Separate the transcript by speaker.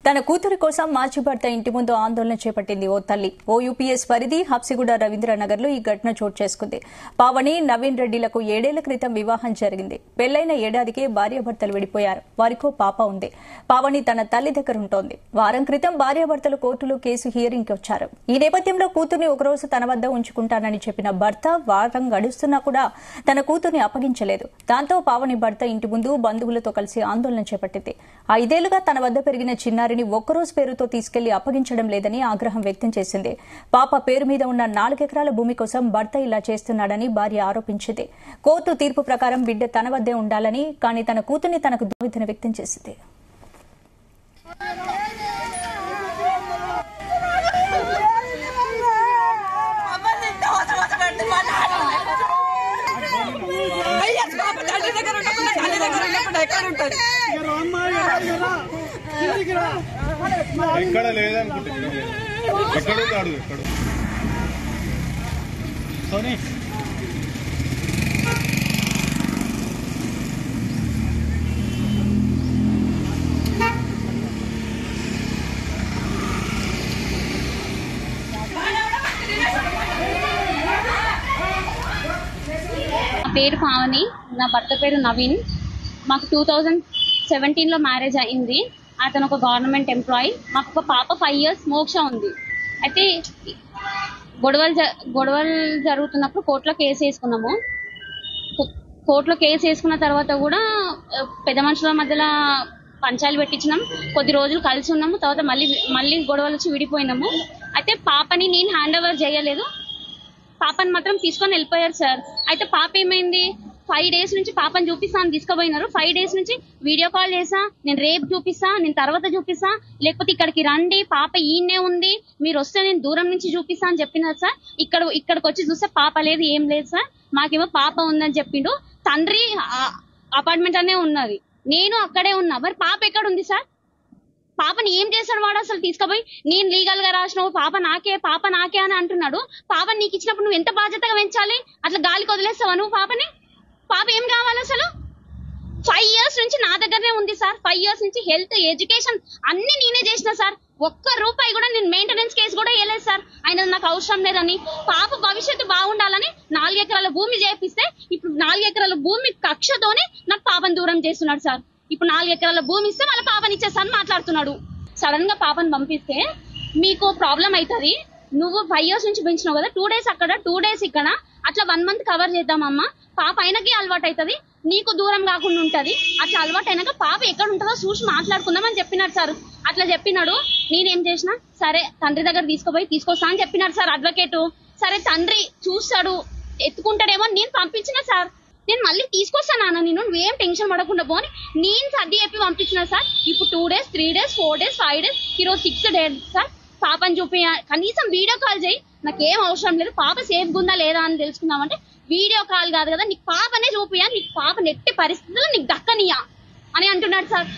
Speaker 1: తన కూతురి కోసం మార్చి భర్త ఇంటి ముందు ఆందోళన చేపట్టింది ఓ తల్లి. ఓ యూపీఎస్ పరిధి హబ్సిగూడ రవీంద్రనగర్లో ఈ ఘటన చోటు చేసుకుంది. పావని, నవీన్ రెడ్డిలకు 7 ఏళ్ల క్రితం వివాహం జరిగింది. పెళ్లైన ఏడాదికే భార్యాభర్తలు విడిపోయారు. వారికో పాప ఉంది. పావని తన తల్లి దగ్గర ఉంటోంది. వారం క్రితం భార్యాభర్తలు కోర్టులో కేసు హియరింగ్కి వచ్చారు. ఈ నేపథ్యంలో కూతుర్ని ఒకరోజు తన వద్ద ఉంచుకుంటానని చెప్పిన భర్త వారం గడుస్తున్నా కూడా తన కూతుర్ని అప్పగించలేదు. దాంతో పావని భర్త ఇంటి ముందు బంధువులతో కలిసి ఆందోళన చేపట్టింది. 5 ఏళ్లుగా తన వద్ద పెరిగిన చిన్నారిని ఒక్కరోజు పేరుతో తీసుకెళ్లి అప్పగించడం లేదని ఆగ్రహం వ్యక్తం చేసింది. పాప పేరు మీద ఉన్న 4 ఎకరాల భూమి కోసం భర్త ఇలా చేస్తున్నాడని భార్య ఆరోపించింది. కోర్టు తీర్పు ప్రకారం బిడ్డ తన వద్దే ఉండాలని, కానీ తన కూతుర్ని తనకు ఆవేదన వ్యక్తం చేసింది.
Speaker 2: ఎక్కడ లేదనుకుంటే ఎక్కడ ఎక్కడ
Speaker 3: పేరు పావని, నా భర్త పేరు నవీన్. మాకు 2017లో మ్యారేజ్ అయింది. అతను ఒక గవర్నమెంట్ ఎంప్లాయీ. మాకు ఒక పాప 5 years మోక్ష ఉంది. అయితే గొడవలు జరుగుతున్నప్పుడు కోర్టులో కేసు వేసుకున్నాము. కోర్టులో కేసు వేసుకున్న తర్వాత కూడా పెద్ద మనుషుల మధ్యలో పంచాలు పెట్టించినాం. కొద్ది రోజులు కలిసి ఉన్నాము. తర్వాత మళ్ళీ గొడవలు వచ్చి విడిపోయినాము. అయితే పాపని నేను హ్యాండ్ ఓవర్ చేయలేదు. పాపని మాత్రం తీసుకొని వెళ్ళిపోయారు సార్. అయితే పాప ఏమైంది, 5 days నుంచి పాపని చూపిస్తా అని తీసుకుపోయినారు. 5 days నుంచి వీడియో కాల్ చేసా, నేను రేపు చూపిస్తా, నేను తర్వాత చూపిస్తా, లేకపోతే ఇక్కడికి రండి, పాప ఈయనే ఉంది, మీరు వస్తే నేను దూరం నుంచి చూపిస్తా అని చెప్పినారు సార్. ఇక్కడికి వచ్చి చూస్తే పాప లేదు, ఏం లేదు సార్. మాకేమో పాప ఉందని చెప్పిండు. తండ్రి అపార్ట్మెంట్ అనే ఉన్నది, నేను అక్కడే ఉన్నా. మరి పాప ఎక్కడ ఉంది సార్? పాపని ఏం చేశాడు వాడు అసలు? తీసుకుపోయి నేను లీగల్ గా రాసినావు, పాప నాకే అని అంటున్నాడు. పాపని నీకు ఇచ్చినప్పుడు నువ్వు ఎంత బాధ్యతగా పెంచాలి? అట్లా గాలికి వదిలేస్తావా నువ్వు పాపని? పాప ఏం కావాలి అసలు? 5 years నుంచి నా దగ్గరనే ఉంది సార్. 5 years నుంచి హెల్త్, ఎడ్యుకేషన్ అన్ని నేనే చేసిన సార్. ఒక్క రూపాయి కూడా నేను మెయింటెనెన్స్ కేసు కూడా వేయలేదు సార్. ఆయన నాకు అవసరం లేదని, పాప భవిష్యత్తు బాగుండాలని 4 ఎకరాల భూమి చేపిస్తే ఇప్పుడు 4 ఎకరాల భూమి కక్షతోనే నాకు పాపను దూరం చేస్తున్నాడు సార్. ఇప్పుడు 4 ఎకరాల భూమి ఇస్తే మళ్ళీ పాపని ఇచ్చేస్తాను మాట్లాడుతున్నాడు. సడన్ గా పాపను పంపిస్తే మీకు ప్రాబ్లం అవుతుంది. నువ్వు 5 years నుంచి పెంచినావు కదా, 2 days అక్కడ 2 days ఇక్కడ, అట్లా 1 month కవర్ చేద్దామమ్మా. పాప అయినకి అలవాటు అవుతుంది, నీకు దూరం కాకుండా ఉంటది. అట్లా అలవాటు అయినాక పాప ఎక్కడ ఉంటుందో చూసి మాట్లాడుకుందాం అని చెప్పినాడు సార్. అట్లా చెప్పినాడు. నేనేం చేసిన, సరే తండ్రి దగ్గర తీసుకొస్తా అని చెప్పినాడు సార్ అడ్వకేట్. సరే తండ్రి చూస్తాడు, ఎత్తుకుంటాడేమో నేను పంపించిన సార్. నేను మళ్ళీ తీసుకొస్తాను నాన్న, నువ్వేం టెన్షన్ పడకుండా పోని నేను సర్ది చెప్పి పంపించిన సార్. ఇప్పుడు 2 days, 3 days, 4 days, 5 days, ఈరోజు 6th day సార్. పాపని చూపి కనీసం వీడియో కాల్ చేయి, నాకేం అవసరం లేదు, పాప సేఫ్గా ఉందా లేదా అని తెలుసుకుందామంటే వీడియో కాల్ కాదు కదా, నీకు పాపనే చూపియా, నీకు పాప నెట్టి పరిస్థితుల్లో నీకు దక్కనియా అని అంటున్నాడు సార్.